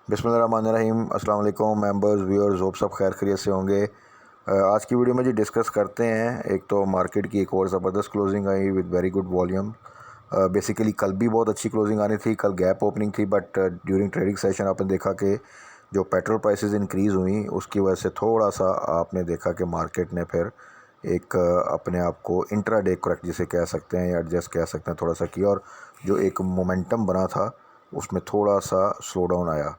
बिस्मिल्लाहिर्रहमानिर्रहीम। अस्सलाम वालेकुम मेंबर्स व्यूअर्स, होप सब खैर खैरियत से होंगे। आज की वीडियो में जी डिस्कस करते हैं। एक तो मार्केट की एक और ज़बरदस्त closing I with very good volume. Basically कल भी बहुत अच्छी क्लोजिंग आनी थी, कल गैप ओपनिंग थी, बट ड्यूरिंग ट्रेडिंग सेशन आपने देखा कि जो पेट्रोल प्राइसेस इंक्रीज़ हुई उसकी वजह से थोड़ा सा आपने देखा कि मार्केट ने फिर एक अपने आप को इंट्राडे करेक्ट जिसे कह सकते हैं या एडजस्ट कह सकते हैं थोड़ा सा किया, और जो एक मोमेंटम बना था उसमें थोड़ा सा स्लो डाउन आया।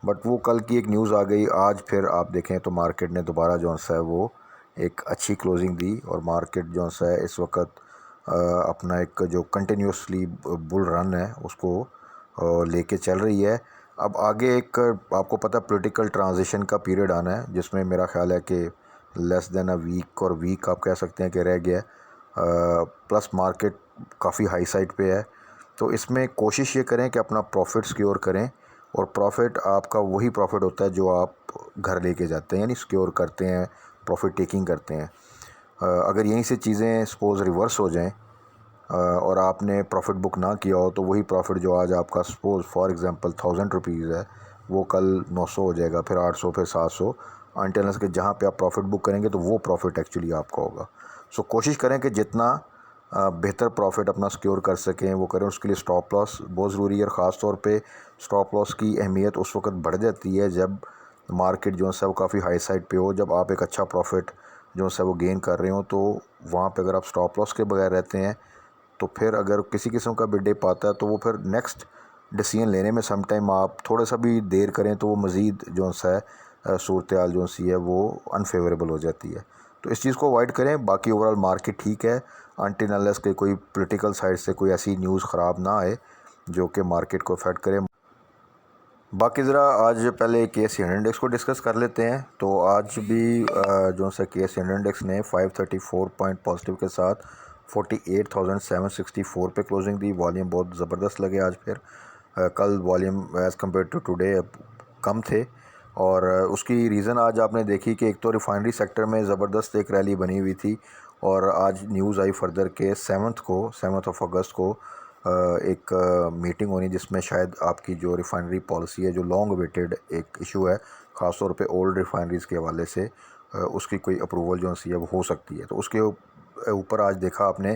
बट वो कल की एक न्यूज़ आ गई, आज फिर आप देखें तो मार्केट ने दोबारा जो है वो एक अच्छी क्लोजिंग दी और मार्केट जो है इस वक्त अपना एक जो कंटिन्यूसली बुल रन है उसको लेके चल रही है। अब आगे एक आपको पता पॉलिटिकल ट्रांजिशन का पीरियड आना है जिसमें मेरा ख्याल है कि लेस देन अ वीक, और वीक आप कह सकते हैं कि रह गया है। प्लस मार्केट काफ़ी हाई साइड पे है, तो इसमें कोशिश ये करें कि अपना प्रॉफिट सिक्योर करें। और प्रॉफिट आपका वही प्रॉफिट होता है जो आप घर लेके जाते हैं, यानी सिक्योर करते हैं, प्रॉफिट टेकिंग करते हैं। अगर यहीं से चीज़ें सपोज़ रिवर्स हो जाएं और आपने प्रॉफिट बुक ना किया हो तो वही प्रॉफिट जो आज आपका सपोज़ फॉर एग्जांपल 1000 रुपीज़ है वो कल 900 हो जाएगा, फिर 800, फिर 700, अनटिल के जहाँ पे आप प्रॉफिट बुक करेंगे तो वो प्रॉफिट एक्चुअली आपका होगा। सो कोशिश करें कि जितना बेहतर प्रॉफिट अपना सिक्योर कर सकें वो करें। उसके लिए स्टॉप लॉस बहुत ज़रूरी है, और ख़ास तौर पे स्टॉप लॉस की अहमियत उस वक्त बढ़ जाती है जब मार्केट जो है वो काफ़ी हाई साइड पे हो, जब आप एक अच्छा प्रॉफिट जो है वो गेन कर रहे हो। तो वहाँ पे अगर आप स्टॉप लॉस के बगैर रहते हैं तो फिर अगर किसी किस्म का बिड डिप आता है तो वो फिर नेक्स्ट डिसीजन लेने में सम टाइम आप थोड़ा सा भी देर करें तो वो मज़ीद जो है सूरत हाल जो सी है वो अनफेवरेबल हो जाती है। तो इस चीज़ को अवॉइड करें। बाकी ओवरऑल मार्केट ठीक है अनटिल अनलेस के कोई पॉलिटिकल साइड से कोई ऐसी न्यूज़ ख़राब ना आए जो कि मार्केट को अफेक्ट करे। बाकी ज़रा आज पहले KSE 100 इंडेक्स को डिस्कस कर लेते हैं। तो आज भी जो सा KSE 100 इंडेक्स ने 534 पॉइंट पॉजिटिव के साथ 48,764 पे क्लोजिंग दी। वॉल्यूम बहुत ज़बरदस्त लगे आज फिर। कल volume as compare to today कम थे, और उसकी रीज़न आज आपने देखी कि एक तो रिफाइनरी सेक्टर में ज़बरदस्त एक रैली बनी हुई थी, और आज न्यूज़ आई फर्दर के 7 अगस्त को एक मीटिंग होनी जिसमें शायद आपकी जो रिफाइनरी पॉलिसी है, जो लॉन्ग वेटेड एक इशू है ख़ास तौर पे ओल्ड रिफाइनरीज़ के हवाले से, उसकी कोई अप्रूवल जो है वो हो सकती है। तो उसके ऊपर आज देखा आपने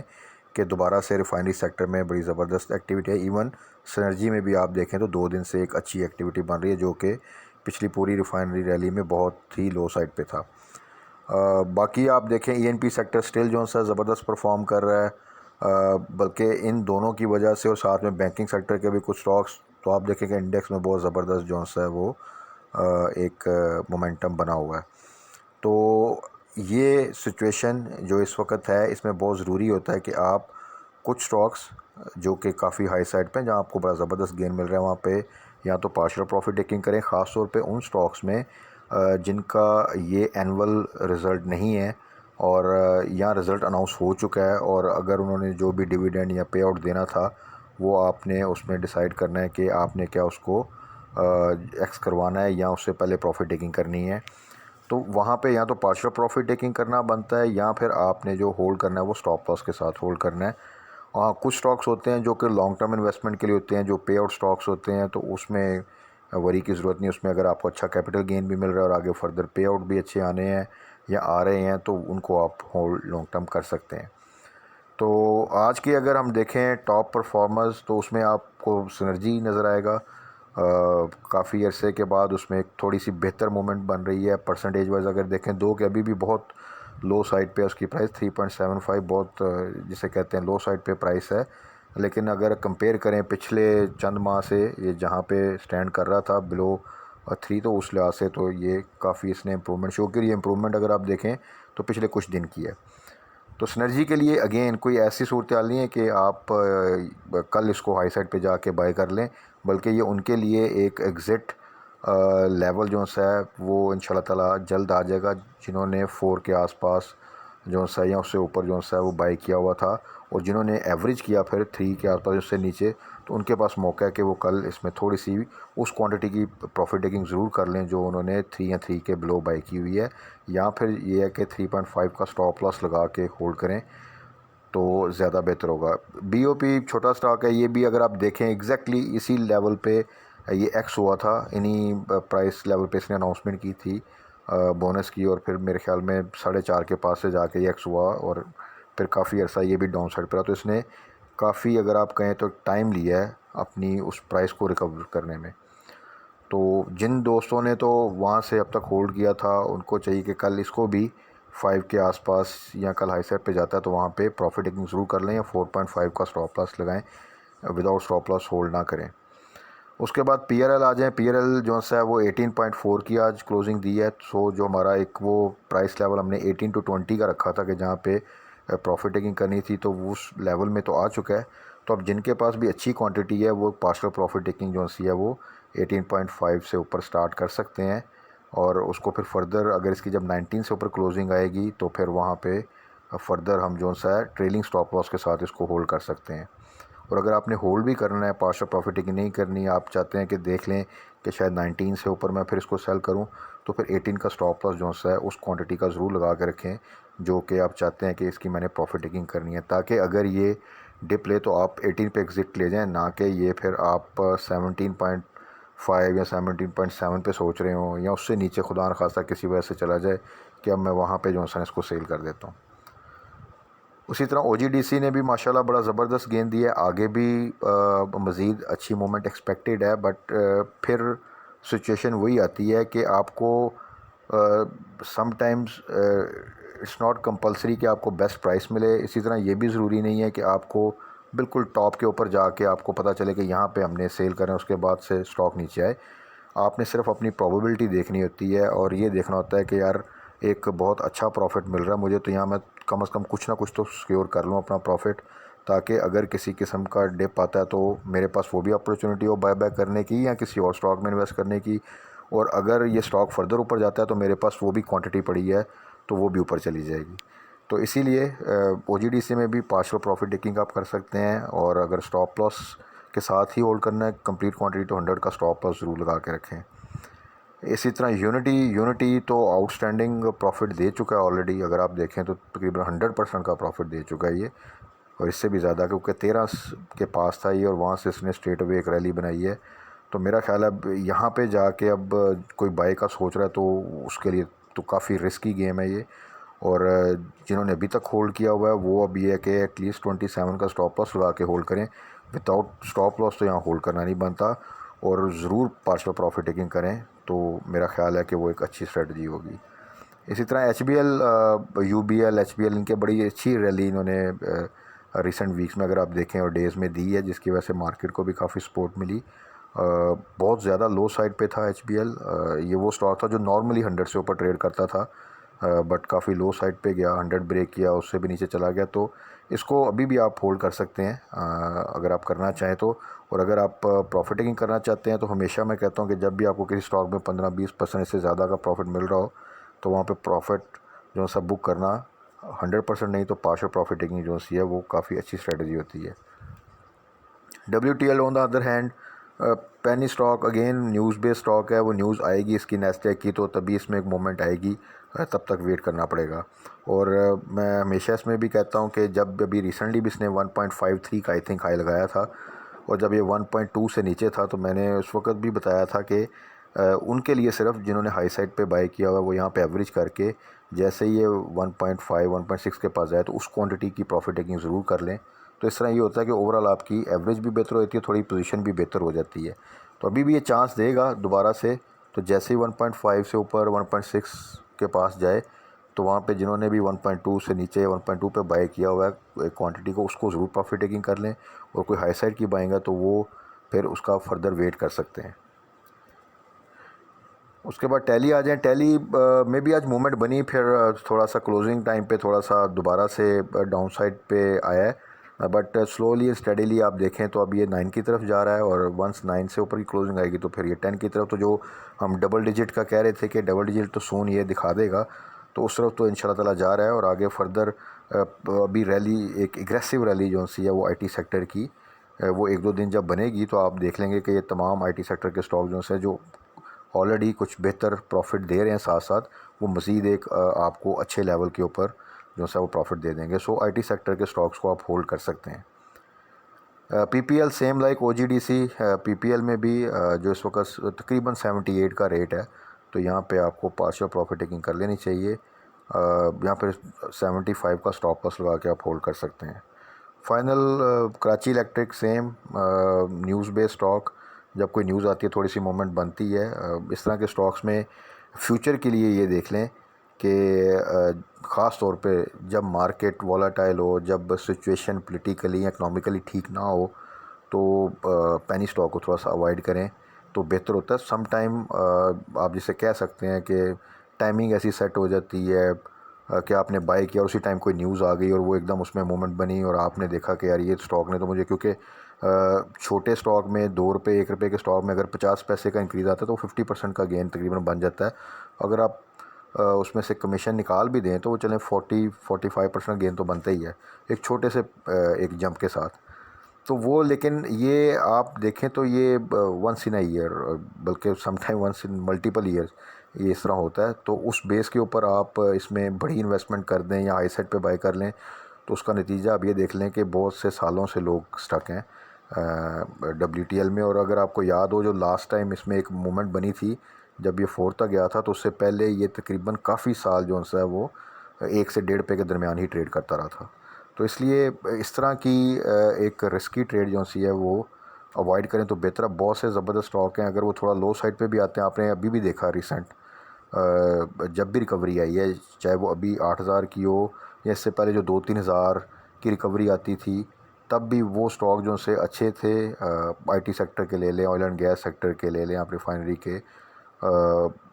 कि दोबारा से रिफाइनरी सेक्टर में बड़ी ज़बरदस्त एक्टिविटी है। इवन सिनर्जी में भी आप देखें तो 2 दिन से एक अच्छी एक्टिविटी बन रही है जो कि पिछली पूरी रिफाइनरी रैली में बहुत ही लो साइड पे था। बाकी आप देखें ENP सेक्टर स्टिल जो है ज़बरदस्त परफॉर्म कर रहा है, बल्कि इन दोनों की वजह से, और साथ में बैंकिंग सेक्टर के भी कुछ स्टॉक्स, तो आप देखें कि इंडेक्स में बहुत ज़बरदस्त जो है वो एक मोमेंटम बना हुआ है। तो ये सिचुएशन जो इस वक्त है इसमें बहुत ज़रूरी होता है कि आप कुछ स्टॉक्स जो कि काफ़ी हाई साइड पे जहाँ आपको बड़ा ज़बरदस्त गेन मिल रहा है वहाँ पे या तो पार्शियल प्रॉफिट टेकिंग करें, ख़ास तौर पे उन स्टॉक्स में जिनका ये एनुअल रिज़ल्ट नहीं है और या रिज़ल्ट अनाउंस हो चुका है, और अगर उन्होंने जो भी डिविडेंड या पे आउट देना था वो आपने उसमें डिसाइड करना है कि आपने क्या उसको एक्स करवाना है या उससे पहले प्रॉफिट टेकिंग करनी है। तो वहाँ पे या तो पार्शियल प्रॉफिट टेकिंग करना बनता है या फिर आपने जो होल्ड करना है वो स्टॉप लॉस के साथ होल्ड करना है। कुछ स्टॉक्स होते हैं जो कि लॉन्ग टर्म इन्वेस्टमेंट के लिए होते हैं, जो पे आउट स्टॉक्स होते हैं, तो उसमें वरी की ज़रूरत नहीं। उसमें अगर आपको अच्छा कैपिटल गेन भी मिल रहा है और आगे फर्दर पे आउट भी अच्छे आने हैं या आ रहे हैं तो उनको आप होल्ड लॉन्ग टर्म कर सकते हैं। तो आज की अगर हम देखें टॉप परफॉर्मर्स तो उसमें आपको सिनर्जी नज़र आएगा। काफ़ी अरसे के बाद उसमें एक थोड़ी सी बेहतर मूवमेंट बन रही है। परसेंटेज वाइज अगर देखें दो के अभी भी बहुत लो साइड पे उसकी प्राइस 3.75 बहुत जिसे कहते हैं लो साइड पे प्राइस है। लेकिन अगर कंपेयर करें पिछले चंद माह से ये जहाँ पे स्टैंड कर रहा था बिलो 3, तो उस लिहाज से तो ये काफ़ी इसने इम्प्रूवमेंट शो की। ये इम्प्रूवमेंट अगर आप देखें तो पिछले कुछ दिन की है। तो सिनर्जी के लिए अगेन कोई ऐसी सूरत हाल नहीं है कि आप कल इसको हाई साइड पे जाके बाय कर लें, बल्कि ये उनके लिए एक एग्ज़िट लेवल जो है वो इंशाल्लाह ताला जल्द आ जाएगा। जिन्होंने 4 के आसपास जो है या उससे ऊपर जो है वो बाय किया हुआ था, और जिन्होंने एवरेज किया फिर 3 के आसपास उससे नीचे, तो उनके पास मौका है कि वो कल इसमें थोड़ी सी उस क्वांटिटी की प्रॉफिट टेकिंग ज़रूर कर लें जो उन्होंने 3 या 3 के बिलो बाय की हुई है, या फिर ये है कि 3.5 का स्टॉप लॉस लगा के होल्ड करें तो ज़्यादा बेहतर होगा। BOP छोटा स्टॉक है, ये भी अगर आप देखें एग्जैक्टली इसी लेवल पे ये एक्स हुआ था, इन्हीं प्राइस लेवल पे इसने अनाउंसमेंट की थी बोनस की, और फिर मेरे ख्याल में 4.5 के पास से जाके ये एक्स हुआ और फिर काफ़ी अर्सा ये भी डाउन साइड पर रहा। तो इसने काफ़ी, अगर आप कहें तो टाइम लिया है अपनी उस प्राइस को रिकवर करने में। तो जिन दोस्तों ने तो वहाँ से अब तक होल्ड किया था, उनको चाहिए कि कल इसको भी 5 के आसपास या कल हाई साइड पे जाता है तो वहाँ पे प्रॉफिट टेकिंग ज़रूर कर लें, या 4.5 का स्टॉप लॉस लगाएं, विदाउट स्टॉप लॉस होल्ड ना करें। उसके बाद PRL आ जाएँ। PRL जो सा है वो 18.4 की आज क्लोजिंग दी है। सो जो हमारा एक वो प्राइस लेवल हमने 18 to 20 का रखा था कि जहाँ पे प्रॉफिट टेकिंग करनी थी, तो वो उस लेवल में तो आ चुका है। तो अब जिनके पास भी अच्छी क्वांटिटी है वो पार्शियल प्रॉफिट टेकिंग जो सी है वो 18.5 से ऊपर स्टार्ट कर सकते हैं, और उसको फिर फर्दर अगर इसकी जब 19 से ऊपर क्लोजिंग आएगी तो फिर वहाँ पे फर्दर हम जो सा है ट्रेलिंग स्टॉप लॉस के साथ इसको होल्ड कर सकते हैं। और अगर आपने होल्ड भी करना है, पार्शियल प्रॉफिट टेकिंग नहीं करनी है, आप चाहते हैं कि देख लें कि शायद 19 से ऊपर मैं फिर इसको सेल करूं, तो फिर 18 का स्टॉप लॉस जो सा है उस क्वांटिटी का ज़रूर लगा के रखें जो कि आप चाहते हैं कि इसकी मैंने प्रॉफिट टेकिंग करनी है, ताकि अगर ये डिप ले तो आप 18 पे एग्ज़िट ले जाएं, ना कि ये फिर आप 17.5 या 17.7 पे सोच रहे हो, या उससे नीचे खुदा न खास्ता किसी वजह से चला जाए कि अब मैं वहाँ पे जो सा इसको सेल कर देता हूँ। उसी तरह OGDC ने भी माशाल्लाह बड़ा ज़बरदस्त गेंद दिया है, आगे भी मज़ीद अच्छी मूवमेंट एक्सपेक्टेड है, बट फिर सिचुएशन वही आती है कि आपको समटाइम्स इट्स नॉट कंपलसरी कि आपको बेस्ट प्राइस मिले। इसी तरह ये भी ज़रूरी नहीं है कि आपको बिल्कुल टॉप के ऊपर जाके आपको पता चले कि यहाँ पे हमने सेल करें उसके बाद से स्टॉक नीचे आए। आपने सिर्फ अपनी प्रोबेबिलिटी देखनी होती है और ये देखना होता है कि यार एक बहुत अच्छा प्रॉफिट मिल रहा है मुझे, तो यहाँ मैं कम से कम कुछ ना कुछ तो सिक्योर कर लूँ अपना प्रॉफिट, ताकि अगर किसी किस्म का डिप आता है तो मेरे पास वो भी अपॉर्चुनिटी हो बाय बैक करने की या किसी और स्टॉक में इन्वेस्ट करने की। और अगर ये स्टॉक फर्दर ऊपर जाता है तो मेरे पास वो भी क्वांटिटी पड़ी है तो वो भी ऊपर चली जाएगी। तो इसीलिए OGDC में भी पार्शियल प्रॉफिट टेकिंग आप कर सकते हैं, और अगर स्टॉप लॉस के साथ ही होल्ड करना है कंप्लीट क्वांटिटी तो 100 का स्टॉप लॉस ज़रूर लगा के रखें। इसी तरह यूनिटी तो आउटस्टैंडिंग प्रॉफिट दे चुका है ऑलरेडी, अगर आप देखें तो तकरीबन 100% का प्रॉफिट दे चुका है ये, और इससे भी ज़्यादा, क्योंकि 13 के पास था ये और वहाँ से इसने स्ट्रेट अवे एक रैली बनाई है। तो मेरा ख्याल है अब यहाँ पे जाके अब कोई बाई का सोच रहा है तो उसके लिए तो काफ़ी रिस्की गेम है ये। और जिन्होंने अभी तक होल्ड किया हुआ है वो अब ये है कि एटलीस्ट 27 का स्टॉप लॉस लगा के होल्ड करें। विदाउट स्टॉप लॉस तो यहाँ होल्ड करना नहीं बनता, और ज़रूर पार्शियल प्रॉफिट टेकिंग करें, तो मेरा ख्याल है कि वो एक अच्छी स्ट्रेटजी होगी। इसी तरह HBL, UBL, HBL इनके बड़ी अच्छी रैली इन्होंने रिसेंट वीक्स में अगर आप देखें और डेज़ में दी है, जिसकी वजह से मार्केट को भी काफ़ी सपोर्ट मिली। बहुत ज़्यादा लो साइड पे था HBL। ये वो स्टॉक था जो नॉर्मली 100 से ऊपर ट्रेड करता था, बट काफ़ी लो साइड पे गया, 100 ब्रेक किया, उससे भी नीचे चला गया। तो इसको अभी भी आप होल्ड कर सकते हैं अगर आप करना चाहें तो। और अगर आप प्रॉफिट टेकिंग करना चाहते हैं तो हमेशा मैं कहता हूँ कि जब भी आपको किसी स्टॉक में 15-20% से ज़्यादा का प्रॉफिट मिल रहा हो तो वहाँ पे प्रॉफिट जो सा बुक करना 100% नहीं तो पार्शियल प्रॉफिट टेकिंग जो सी है वो काफ़ी अच्छी स्ट्रेटजी होती है। WTL on the other hand penny stock, again news based stock है, वो न्यूज़ आएगी इसकी नेस्डैक की तो तभी इसमें एक मोमेंट आएगी, तब तक वेट करना पड़ेगा। और मैं हमेशा इसमें भी कहता हूँ कि जब अभी रिसेंटली भी इसने 1.53 का आई थिंक हाई लगाया था, और जब ये 1.2 से नीचे था तो मैंने उस वक्त भी बताया था कि उनके लिए सिर्फ जिन्होंने हाई साइड पे बाई किया हुआ है वो यहाँ पे एवरेज करके जैसे ये 1.5 1.6 के पास जाए तो उस क्वांटिटी की प्रॉफिट टेकिंग ज़रूर कर लें। तो इस तरह ये होता है कि ओवरऑल आपकी एवरेज भी बेहतर होती है, थोड़ी पोजीशन भी बेहतर हो जाती है। तो अभी भी ये चांस देगा दोबारा से, तो जैसे ही 1.5 से ऊपर 1.6 के पास जाए तो वहाँ पे जिन्होंने भी 1.2 से नीचे 1.2 पे बाई किया हुआ है क्वांटिटी को, उसको ज़रूर प्रॉफिट टेकिंग कर लें। और कोई हाई साइड की बाएंगा तो वो फिर उसका फर्दर वेट कर सकते हैं। उसके बाद टैली आ जाएँ। टैली में भी आज मूवमेंट बनी, फिर थोड़ा सा क्लोजिंग टाइम पे थोड़ा सा दोबारा से डाउन साइड पे आया है, बट स्लोली स्टडीली आप देखें तो अब ये 9 की तरफ जा रहा है, और वंस 9 से ऊपर की क्लोजिंग आएगी तो फिर ये 10 की तरफ। तो जो हम डबल डिजिट का कह रहे थे कि डबल डिजिट तो सून ये दिखा देगा, तो उस तरफ तो इंशाल्लाह ताला जा रहा है। और आगे फर्दर अभी रैली, एक एग्रेसिव रैली जो सी है वो IT सेक्टर की, वो 1-2 दिन जब बनेगी तो आप देख लेंगे कि ये तमाम IT सेक्टर के स्टॉक जो ऑलरेडी कुछ बेहतर प्रॉफिट दे रहे हैं साथ साथ वो मज़ीद एक आपको अच्छे लेवल के ऊपर जो सा वो प्रॉफिट दे देंगे। सो IT सेक्टर के स्टॉक्स को आप होल्ड कर सकते हैं। PPL same like OGDC। PPL में भी जो इस वक्त तकरीबन 78 का रेट है, तो यहाँ पे आपको पार्शियल प्रॉफिट टेकिंग कर लेनी चाहिए। यहाँ पर 75 का स्टॉप लॉस लगा के आप होल्ड कर सकते हैं। Final Karachi electric same news based stock. जब कोई न्यूज़ आती है थोड़ी सी मोमेंट बनती है। इस तरह के स्टॉक्स में फ्यूचर के लिए ये देख लें कि ख़ास तौर पे जब मार्केट वॉलेटाइल हो, जब सिचुएशन पॉलिटिकली या इकनॉमिकली ठीक ना हो, तो पेनी स्टॉक को थोड़ा सा अवॉइड करें तो बेहतर होता है। सम टाइम आप जिसे कह सकते हैं कि टाइमिंग ऐसी सेट हो जाती है कि आपने बाय किया और उसी टाइम कोई न्यूज़ आ गई और वो एकदम उसमें मूवमेंट बनी और आपने देखा कि यार ये स्टॉक ने तो मुझे, क्योंकि छोटे स्टॉक में 2 रुपये 1 रुपये के स्टॉक में अगर 50 पैसे का इंक्रीज़ आता है तो 50% का गेन तकरीबन बन जाता है। अगर आप उसमें से कमीशन निकाल भी दें तो वो चलें 40-45% गेन तो बनता ही है एक छोटे से एक जंप के साथ। तो वो, लेकिन ये आप देखें तो ये वंस इन अ ईयर, बल्कि sometime once in multiple years ये इस तरह होता है। तो उस बेस के ऊपर आप इसमें बड़ी इन्वेस्टमेंट कर दें या हाई साइड पे बाय कर लें तो उसका नतीजा आप ये देख लें कि बहुत से सालों से लोग स्टक हैं WTL में। और अगर आपको याद हो, जो लास्ट टाइम इसमें एक मूवमेंट बनी थी जब ये 4 तक गया था, तो उससे पहले ये तकरीबन काफ़ी साल जो है वो 1 से 1.5 रुपये के दरमियान ही ट्रेड करता रहा था। तो इसलिए इस तरह की एक रिस्की ट्रेड जो सी है वो अवॉइड करें तो बेहतर है। बहुत से ज़बरदस्त स्टॉक हैं, अगर वो थोड़ा लो साइड पे भी आते हैं, आपने अभी भी देखा रिसेंट जब भी रिकवरी आई है, चाहे वो अभी 8,000 की हो या इससे पहले जो 2-3 हज़ार की रिकवरी आती थी, तब भी वो स्टॉक जो से अच्छे थे। IT सेक्टर के ले लें, ऑयल एंड गैस सेक्टर के ले लें, आप रिफाइनरी के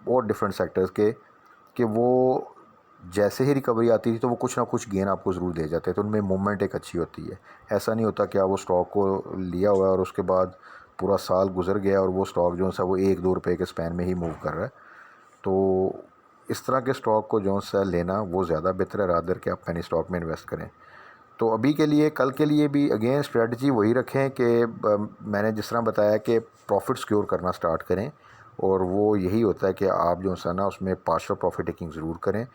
और डिफरेंट सेक्टर्स के, कि वो जैसे ही रिकवरी आती थी तो वो कुछ ना कुछ गेन आपको ज़रूर दे जाते हैं। तो उनमें मूवमेंट एक अच्छी होती है। ऐसा नहीं होता कि आप वो स्टॉक को लिया हुआ है और उसके बाद पूरा साल गुजर गया और वो स्टॉक जो है वो 1-2 रुपये के स्पैन में ही मूव कर रहा है। तो इस तरह के स्टॉक को जो है लेना वो ज़्यादा बेहतर है रादर कि आप पेनी स्टॉक में इन्वेस्ट करें। तो अभी के लिए, कल के लिए भी अगेन स्ट्रेटजी वही रखें कि मैंने जिस तरह बताया कि प्रॉफिट सिक्योर करना स्टार्ट करें, और वो यही होता है कि आप जो है ना उसमें पार्शियल प्रॉफिट टेकिंग ज़रूर करें।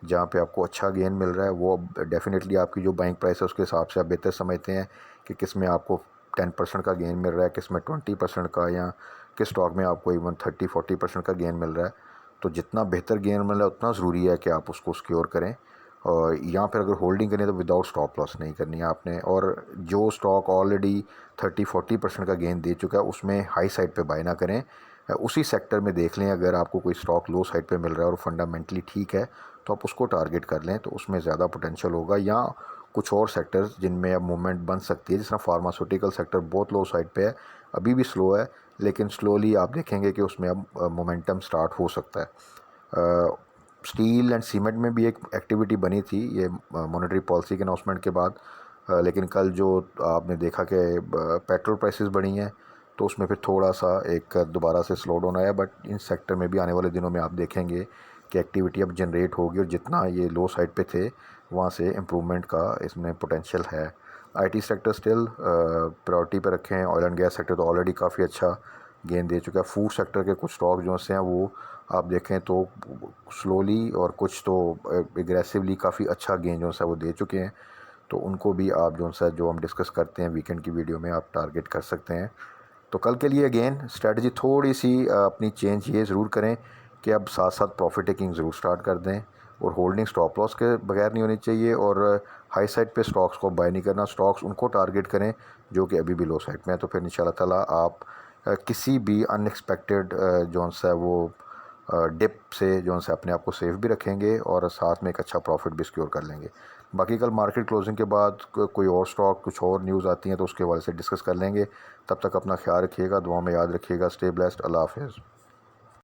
जहाँ पे आपको अच्छा गेन मिल रहा है वो डेफिनेटली आपकी जो बाइंग प्राइस है उसके हिसाब से आप बेहतर समझते हैं कि किस में आपको 10% का गेन मिल रहा है, किस में 20% का, या किस स्टॉक में आपको इवन 30-40% का गेन मिल रहा है। तो जितना बेहतर गेन मिल रहा है उतना ज़रूरी है कि आप उसको सिक्योर करें। और यहाँ पर अगर होल्डिंग करें तो विदाउट स्टॉप लॉस नहीं करनी है आपने। और जो स्टॉक ऑलरेडी 30-40% का गेन दे चुका है उसमें हाई साइड पे बाय ना करें। उसी सेक्टर में देख लें, अगर आपको कोई स्टॉक लो साइड पे मिल रहा है और फंडामेंटली ठीक है तो आप उसको टारगेट कर लें, तो उसमें ज़्यादा पोटेंशियल होगा। या कुछ और सेक्टर्स जिनमें अब मूवमेंट बन सकती है, जिस तरह फार्मास्यूटिकल सेक्टर बहुत लो साइड पे है, अभी भी स्लो है, लेकिन स्लोली आप देखेंगे कि उसमें अब मोमेंटम स्टार्ट हो सकता है। स्टील एंड सीमेंट में भी एक एक्टिविटी बनी थी ये मॉनेटरी पॉलिसी के अनाउंसमेंट के बाद, लेकिन कल जो आपने देखा कि पेट्रोल प्राइसेस बढ़ी हैं तो उसमें फिर थोड़ा सा एक दोबारा से स्लो डाउन आया। बट इन सेक्टर में भी आने वाले दिनों में आप देखेंगे कि एक्टिविटी अब जनरेट होगी और जितना ये लो साइड पे थे वहाँ से इम्प्रूवमेंट का इसमें पोटेंशियल है। IT सेक्टर स्टिल प्रायोरिटी पे रखें। ऑयल एंड गैस सेक्टर तो ऑलरेडी काफ़ी अच्छा गेन दे चुका है। फूड सेक्टर के कुछ स्टॉक जो हैं वो आप देखें तो स्लोली और कुछ तो एग्रेसिवली काफ़ी अच्छा गेन जो है वो दे चुके हैं। तो उनको भी आप जो हम डिस्कस करते हैं वीकेंड की वीडियो में आप टारगेट कर सकते हैं। तो कल के लिए अगेन स्ट्रेटजी थोड़ी सी अपनी चेंज ये ज़रूर करें कि अब साथ साथ प्रॉफिट टेकिंग ज़रूर स्टार्ट कर दें, और होल्डिंग स्टॉप लॉस के बगैर नहीं होनी चाहिए, और हाई साइड पे स्टॉक्स को बाय नहीं करना। स्टॉक्स उनको टारगेट करें जो कि अभी भी लो साइड में है। तो फिर इंशाल्लाह ताला आप किसी भी अनएक्सपेक्टेड जो है वो डिप से जो है अपने आप को सेफ भी रखेंगे और साथ में एक अच्छा प्रॉफिट भी सिक्योर कर लेंगे। बाकी कल मार्केट क्लोजिंग के बाद कोई और स्टॉक, कुछ और न्यूज़ आती हैं तो उसके हवाले से डिस्कस कर लेंगे। तब तक अपना ख्याल रखिएगा, दुआ में याद रखिएगा। Stay blessed. अल्लाह हाफ़िज़।